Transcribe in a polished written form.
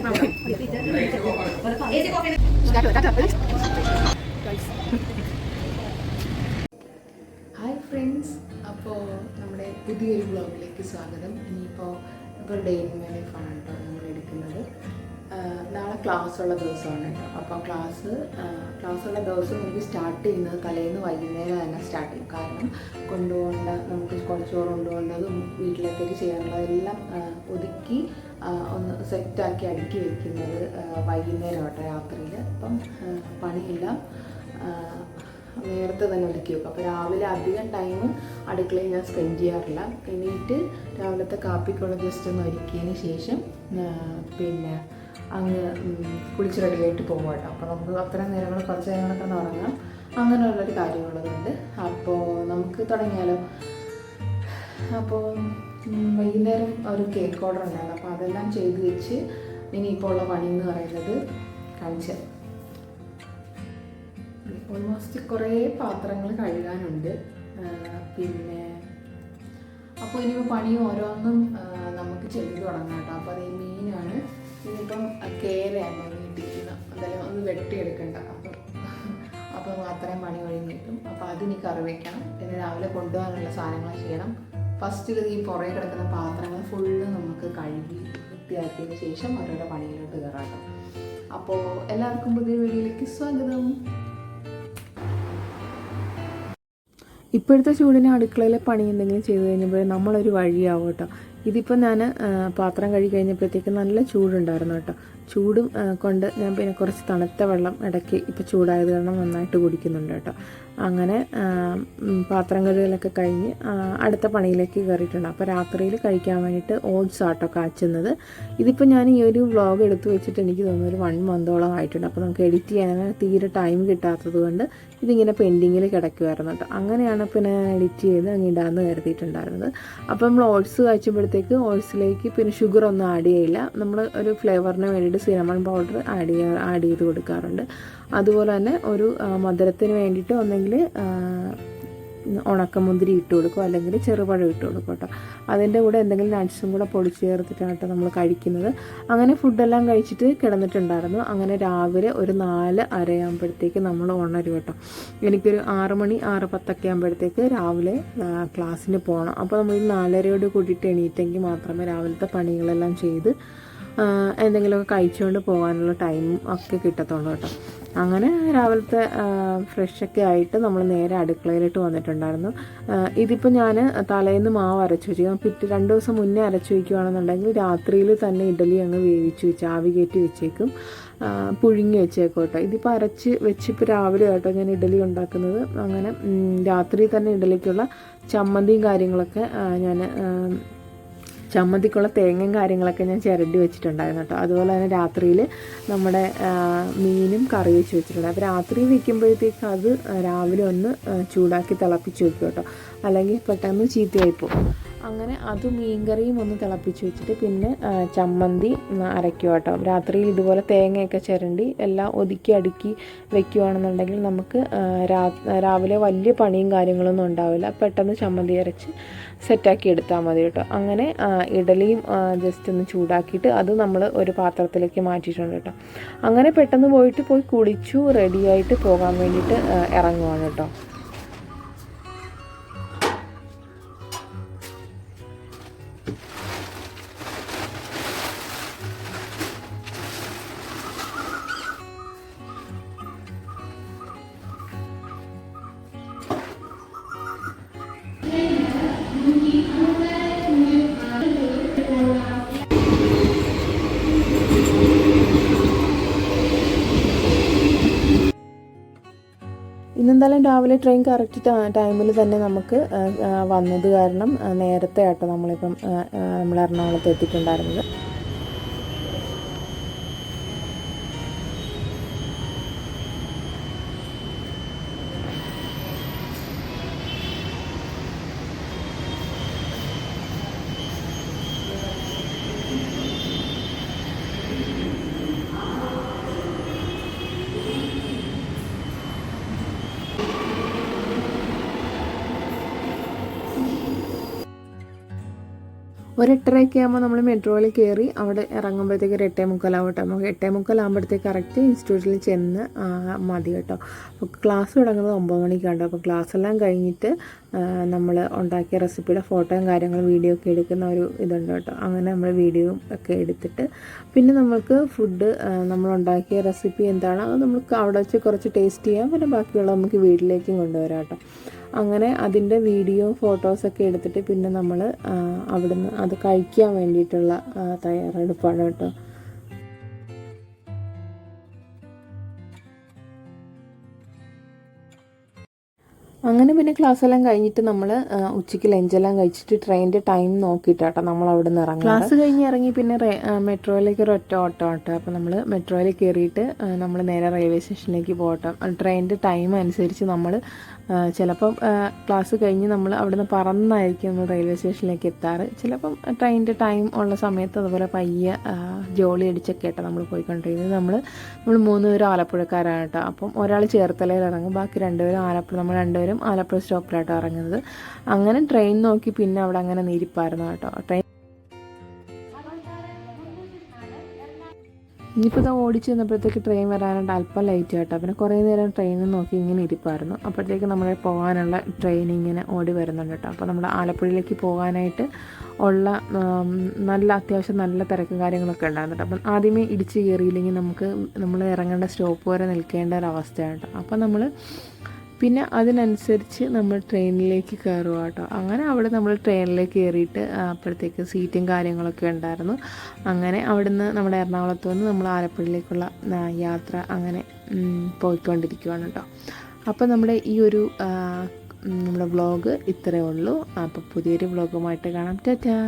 Hi friends, അപ്പോൾ നമ്മുടെ പുതിയൊരു വ്ളോഗിലേക്ക് സ്വാഗതം. ഇപ്പോൾ ഡേ ഇൻ മൈ ലൈഫാണ് കേട്ടോ നമ്മൾ എടുക്കുന്നത്. നാളെ ക്ലാസ്സുള്ള ദിവസമാണ് കേട്ടോ. അപ്പോൾ ക്ലാസ്സുള്ള ദിവസം എനിക്ക് സ്റ്റാർട്ട് ചെയ്യുന്നത് തലേന്ന് വൈകുന്നേരം തന്നെ സ്റ്റാർട്ട് ചെയ്യും. കാരണം നമുക്ക് കുറച്ച് ചോറ് കൊണ്ടുപോകേണ്ടതും വീട്ടിലേക്കൊക്കെ ചെയ്യാനുള്ളതെല്ലാം ഒതുക്കി ഒന്ന് സെറ്റാക്കി അടുക്കി വയ്ക്കുന്നത് വൈകുന്നേരം കേട്ടോ, രാത്രിയിൽ. അപ്പം പണിയെല്ലാം നേരത്തെ തന്നെ ഒതുക്കി വെക്കും. അപ്പോൾ രാവിലെ അധികം ടൈം അടുക്കളയിൽ ഞാൻ സ്പെൻഡ് ചെയ്യാറില്ല. എണീറ്റ് രാവിലത്തെ കാപ്പിക്കുള്ള ജസ്റ്റ് ഒന്ന് ഒരുക്കിയതിന് ശേഷം പിന്നെ അങ്ങ് കുളിച്ച് റെഡിയായിട്ട് പോകും കേട്ടോ. അപ്പോൾ നമുക്ക് അത്രയും നേരങ്ങൾ കുറച്ച് നേരങ്ങളൊക്കെ ഒന്ന് ഉറങ്ങാം, അങ്ങനെയുള്ളൊരു കാര്യമുള്ളതുകൊണ്ട്. അപ്പോൾ നമുക്ക് തുടങ്ങിയാലോ. അപ്പോൾ വൈകുന്നേരം ഒരു കേക്ക് ഓർഡർ ഉണ്ടായിരുന്നു. അപ്പോൾ അതെല്ലാം ചെയ്ത് വെച്ച് ഇനിയിപ്പോൾ ഉള്ള പണി എന്ന് പറയുന്നത് കാണിച്ചു. ഓൾമോസ്റ്റ് കുറേ പാത്രങ്ങൾ കഴുകാനുണ്ട്. പിന്നെ അപ്പോൾ ഇനിയിപ്പോൾ പണി ഓരോന്നും നമുക്ക് ചെയ്ത് തുടങ്ങാം കേട്ടോ. അപ്പോൾ അത് മീനാണ്. ഇനിയിപ്പം കേരയാണ് വീട്ടിരിക്കുന്നത്, എന്തായാലും ഒന്ന് വെട്ടിയെടുക്കണ്ട. അപ്പോൾ മാത്രമേ പണി കഴിഞ്ഞ് കിട്ടും. അപ്പോൾ അതിനി കറി വയ്ക്കണം. പിന്നെ രാവിലെ കൊണ്ടുപോകാനുള്ള സാധനങ്ങൾ ചെയ്യണം. ഫസ്റ്റിൽ ഈ പുറകെ കിടക്കുന്ന പാത്രങ്ങൾ ഫുള്ള് നമുക്ക് കഴുകി വൃത്തിയാക്കിയതിന് ശേഷം ഓരോരോ പണിയിലോട്ട് കയറാം. അപ്പോൾ എല്ലാവർക്കും പുതിയ വീഡിയോയിലേക്ക് സ്വാഗതം. ഇപ്പോഴത്തെ ചൂടിന് അടുക്കളയിലെ പണി എന്തെങ്കിലും ചെയ്ത് കഴിഞ്ഞപ്പോൾ നമ്മളൊരു വഴിയാവും കേട്ടോ. ഇതിപ്പോൾ ഞാൻ പാത്രം കഴുകി കഴിഞ്ഞപ്പോഴത്തേക്ക് നല്ല ചൂടുണ്ടായിരുന്നു കേട്ടോ. ചൂടും കൊണ്ട് ഞാൻ പിന്നെ കുറച്ച് തണുത്ത വെള്ളം ഇടയ്ക്ക് ഇപ്പോൾ ചൂടായത് കാരണം നന്നായിട്ട് കുടിക്കുന്നുണ്ട് കേട്ടോ. അങ്ങനെ പാത്രം കഴുകലൊക്കെ കഴിഞ്ഞ് അടുത്ത പണിയിലേക്ക് കയറിയിട്ടുണ്ട്. അപ്പോൾ രാത്രിയിൽ കഴിക്കാൻ വേണ്ടിയിട്ട് ഓട്സ് ആട്ടോ കാച്ചുന്നത്. ഇതിപ്പോൾ ഞാൻ ഈ ഒരു വ്ളോഗ് എടുത്തു വെച്ചിട്ട് എനിക്ക് തോന്നുന്നു ഒരു 1 മന്തോളം ആയിട്ടുണ്ട്. അപ്പോൾ നമുക്ക് എഡിറ്റ് ചെയ്യാൻ തീരെ ടൈം കിട്ടാത്തത് കൊണ്ട് ഇതിങ്ങനെ പെൻഡിങ്ങിൽ കിടക്കുമായിരുന്നു കേട്ടോ. അങ്ങനെയാണ് പിന്നെ ഞാൻ എഡിറ്റ് ചെയ്ത് അങ്ങ് ഇടാമെന്ന് കരുതിയിട്ടുണ്ടായിരുന്നത്. അപ്പോൾ നമ്മൾ ഓട്സ് കാച്ചുമ്പോഴത്തേക്ക് ഓട്സിലേക്ക് പിന്നെ ഷുഗർ ഒന്നും ആഡ് ചെയ്യില്ല. നമ്മൾ ഒരു ഫ്ലേവറിന് വേണ്ടിയിട്ട് സിനമൺ പൗഡർ ആഡ് ചെയ്ത് കൊടുക്കാറുണ്ട്. അതുപോലെ തന്നെ ഒരു മധുരത്തിന് വേണ്ടിയിട്ട് ഒന്നെങ്കിൽ ഉണക്കമുന്തിരി ഇട്ട് കൊടുക്കും, അല്ലെങ്കിൽ ചെറുപഴം ഇട്ട് കൊടുക്കും കേട്ടോ. അതിൻ്റെ കൂടെ എന്തെങ്കിലും നട്ട്സും കൂടെ പൊടിച്ച് ചേർത്തിട്ടാണ് കേട്ടോ നമ്മൾ കഴിക്കുന്നത്. അങ്ങനെ ഫുഡെല്ലാം കഴിച്ചിട്ട് കിടന്നിട്ടുണ്ടായിരുന്നു. അങ്ങനെ രാവിലെ ഒരു 4:30 ആകുമ്പോഴത്തേക്ക് നമ്മൾ ഉണരും കേട്ടോ. എനിക്കൊരു 6 മണി 6:10 ആകുമ്പോഴത്തേക്ക് രാവിലെ ക്ലാസ്സിന് പോകണം. അപ്പോൾ നമ്മൾ 4:30യോട് കൂടിയിട്ട് എണീറ്റെങ്കിൽ മാത്രമേ രാവിലത്തെ പണികളെല്ലാം ചെയ്ത് എന്തെങ്കിലുമൊക്കെ കഴിച്ചുകൊണ്ട് പോകാനുള്ള ടൈം ഒക്കെ കിട്ടത്തുള്ളൂ കേട്ടോ. അങ്ങനെ രാവിലത്തെ ഫ്രഷൊക്കെ ആയിട്ട് നമ്മൾ നേരെ അടുക്കളയിലിട്ട് വന്നിട്ടുണ്ടായിരുന്നു. ഇതിപ്പോൾ ഞാൻ തലേന്ന് മാവ് അരച്ചു വെച്ചു. പിറ്റേ 2 ദിവസം മുന്നേ അരച്ചു വയ്ക്കുകയാണെന്നുണ്ടെങ്കിൽ രാത്രിയിൽ തന്നെ ഇഡലി അങ്ങ് വേവിച്ച് വെച്ച് ആവി കയറ്റി വെച്ചേക്കും, പുഴുങ്ങി വെച്ചേക്കും കേട്ടോ. ഇതിപ്പോൾ അരച്ച് വെച്ചിപ്പോൾ രാവിലെ കേട്ടോ ഞാൻ ഇഡലി ഉണ്ടാക്കുന്നത്. അങ്ങനെ രാത്രി തന്നെ ഇഡലിക്കുള്ള ചമ്മന്തിയും കാര്യങ്ങളൊക്കെ ചമ്മന്തിക്കുള്ള തേങ്ങയും കാര്യങ്ങളൊക്കെ ഞാൻ ചിരണ്ടി വെച്ചിട്ടുണ്ടായിരുന്നു കേട്ടോ. അതുപോലെ തന്നെ രാത്രിയിൽ നമ്മുടെ മീനും കറി വെച്ച് വെച്ചിട്ടുണ്ട്. അപ്പോൾ രാത്രി വയ്ക്കുമ്പോഴത്തേക്ക് അത് രാവിലെ ഒന്ന് ചൂടാക്കി തിളപ്പിച്ച് വെക്കും കേട്ടോ, അല്ലെങ്കിൽ പെട്ടെന്ന് ചീത്തയായിപ്പോവും. അങ്ങനെ അത് മീൻകറിയും ഒന്ന് തിളപ്പിച്ച് വെച്ചിട്ട് പിന്നെ ചമ്മന്തി അരയ്ക്കും കേട്ടോ. രാത്രിയിൽ ഇതുപോലെ തേങ്ങയൊക്കെ ചിരണ്ടി എല്ലാം ഒതുക്കി അടുക്കി വെക്കുകയാണെന്നുണ്ടെങ്കിൽ നമുക്ക് രാവിലെ വലിയ പണിയും കാര്യങ്ങളൊന്നും ഉണ്ടാവില്ല. പെട്ടെന്ന് ചമ്മന്തി അരച്ച് സെറ്റാക്കി എടുത്താൽ മതി കേട്ടോ. അങ്ങനെ ഇഡലിയും ജസ്റ്റ് ഒന്ന് ചൂടാക്കിയിട്ട് അത് നമ്മൾ ഒരു പാത്രത്തിലേക്ക് മാറ്റിയിട്ടുണ്ട് കേട്ടോ. അങ്ങനെ പെട്ടെന്ന് പോയി കുളിച്ചു റെഡിയായിട്ട് പോകാൻ വേണ്ടിയിട്ട് ഇറങ്ങുവാണ് കേട്ടോ. ഇന്നെന്തായാലും രാവിലെ ട്രെയിൻ കറക്റ്റ് ടൈമിൽ തന്നെ നമുക്ക് വന്നത് കാരണം നേരത്തെ ആട്ടോ നമ്മൾ എറണാകുളത്ത് എത്തിയിട്ടുണ്ടായിരുന്നത്. ഒരു 8:30 ആകുമ്പോൾ നമ്മൾ മെട്രോയിൽ കയറി അവിടെ ഇറങ്ങുമ്പോഴത്തേക്ക് ഒരു 8:45 ആവട്ടെ. നമുക്ക് 8:45 ആകുമ്പോഴത്തേക്ക് കറക്റ്റ് ഇൻസ്റ്റിറ്റ്യൂട്ടിൽ ചെന്ന് മതി കേട്ടോ. അപ്പോൾ ക്ലാസ് തുടങ്ങുന്നത് 9 മണിക്കാണ്. അപ്പോൾ ക്ലാസ് എല്ലാം കഴിഞ്ഞിട്ട് നമ്മൾ ഉണ്ടാക്കിയ റെസിപ്പിയുടെ ഫോട്ടോയും കാര്യങ്ങളും വീഡിയോ ഒക്കെ എടുക്കുന്ന ഒരു ഇതുണ്ട് കേട്ടോ. അങ്ങനെ നമ്മൾ വീഡിയോ ഒക്കെ എടുത്തിട്ട് പിന്നെ നമുക്ക് ഫുഡ് നമ്മളുണ്ടാക്കിയ റെസിപ്പി എന്താണ് അത് നമുക്ക് അവിടെ വെച്ച് കുറച്ച് ടേസ്റ്റ് ചെയ്യാം. പിന്നെ ബാക്കിയുള്ള നമുക്ക് വീട്ടിലേക്കും കൊണ്ടുവരാം കേട്ടോ. അങ്ങനെ അതിൻ്റെ വീഡിയോ ഫോട്ടോസൊക്കെ എടുത്തിട്ട് പിന്നെ നമ്മൾ അവിടുന്ന് അത് കഴിക്കാൻ വേണ്ടിയിട്ടുള്ള തയ്യാറെടുപ്പാണ് കേട്ടോ. അങ്ങനെ പിന്നെ ക്ലാസ് എല്ലാം കഴിഞ്ഞിട്ട് നമ്മൾ ഉച്ചയ്ക്ക് ലഞ്ചെല്ലാം കഴിച്ചിട്ട് ട്രെയിനിൻ്റെ ടൈം നോക്കിയിട്ടാട്ടോ നമ്മൾ അവിടെ നിന്ന് ഇറങ്ങി. ക്ലാസ് കഴിഞ്ഞ് ഇറങ്ങി പിന്നെ മെട്രോയിലേക്ക് ഒരു ഒറ്റ ഓട്ടോ ആട്ടോ. അപ്പോൾ നമ്മൾ മെട്രോയിൽ കയറിയിട്ട് നമ്മൾ നേരെ റെയിൽവേ സ്റ്റേഷനിലേക്ക് പോകട്ടോ. ട്രെയിനിൻ്റെ ടൈം അനുസരിച്ച് നമ്മൾ ചിലപ്പം ക്ലാസ് കഴിഞ്ഞ് നമ്മൾ അവിടെ നിന്ന് പറന്നായിരിക്കും നമ്മൾ റെയിൽവേ സ്റ്റേഷനിലേക്ക് എത്താറ്. ചിലപ്പം ട്രെയിനിൻ്റെ ടൈം ഉള്ള സമയത്ത് അതുപോലെ പയ്യെ ജോളി അടിച്ചൊക്കെ ആട്ടോ നമ്മൾ പോയിക്കൊണ്ടിരിക്കുന്നത്. നമ്മൾ 3 പേരും ആലപ്പുഴക്കാരാണ് കേട്ടോ. അപ്പം ഒരാൾ ചേർത്തലയിൽ ഇറങ്ങും, ബാക്കി 2 പേരും ആലപ്പുഴ. നമ്മൾ 2 പേരും ആലപ്പുഴ സ്റ്റോപ്പിലായിട്ടോ ഇറങ്ങുന്നത്. അങ്ങനെ ട്രെയിൻ നോക്കി പിന്നെ അവിടെ അങ്ങനെ നീരിപ്പായിരുന്നു കേട്ടോ. ഇനിയിപ്പോൾ ഇത് ഓടിച്ച് ചെന്നപ്പോഴത്തേക്ക് ട്രെയിൻ വരാനായിട്ട് അല്പം ലൈറ്റ് കേട്ടോ. പിന്നെ കുറേ നേരം ട്രെയിനിൽ നോക്കി ഇങ്ങനെ ഇരിപ്പായിരുന്നു. അപ്പോഴത്തേക്ക് നമ്മളെ പോകാനുള്ള ട്രെയിൻ ഇങ്ങനെ ഓടി വരുന്നുണ്ട് കേട്ടോ. അപ്പോൾ നമ്മൾ ആലപ്പുഴയിലേക്ക് പോകാനായിട്ട് ഉള്ള നല്ല അത്യാവശ്യം നല്ല തിരക്കും കാര്യങ്ങളൊക്കെ ഉണ്ടായിരുന്നു കേട്ടോ. അപ്പം ആദ്യമേ ഇടിച്ച് കയറിയില്ലെങ്കിൽ നമ്മൾ ഇറങ്ങേണ്ട സ്റ്റോപ്പ് വരെ നിൽക്കേണ്ട ഒരു അവസ്ഥയാണ് കേട്ടോ. അപ്പോൾ നമ്മൾ പിന്നെ അതിനനുസരിച്ച് നമ്മൾ ട്രെയിനിലേക്ക് കയറുക കേട്ടോ. അങ്ങനെ അവിടെ നമ്മൾ ട്രെയിനിലേക്ക് കയറിയിട്ട് അപ്പോഴത്തേക്ക് സീറ്റും കാര്യങ്ങളൊക്കെ ഉണ്ടായിരുന്നു. അങ്ങനെ അവിടുന്ന് നമ്മുടെ എറണാകുളത്ത് വന്ന് നമ്മൾ ആലപ്പുഴയിലേക്കുള്ള യാത്ര അങ്ങനെ പോയിക്കൊണ്ടിരിക്കുകയാണ് കേട്ടോ. അപ്പോൾ നമ്മുടെ ഈ ഒരു നമ്മുടെ വ്ളോഗ് ഇത്രയേ ഉള്ളൂ. അപ്പോൾ പുതിയൊരു വ്ളോഗുമായിട്ട് കാണാം. ടാറ്റാ.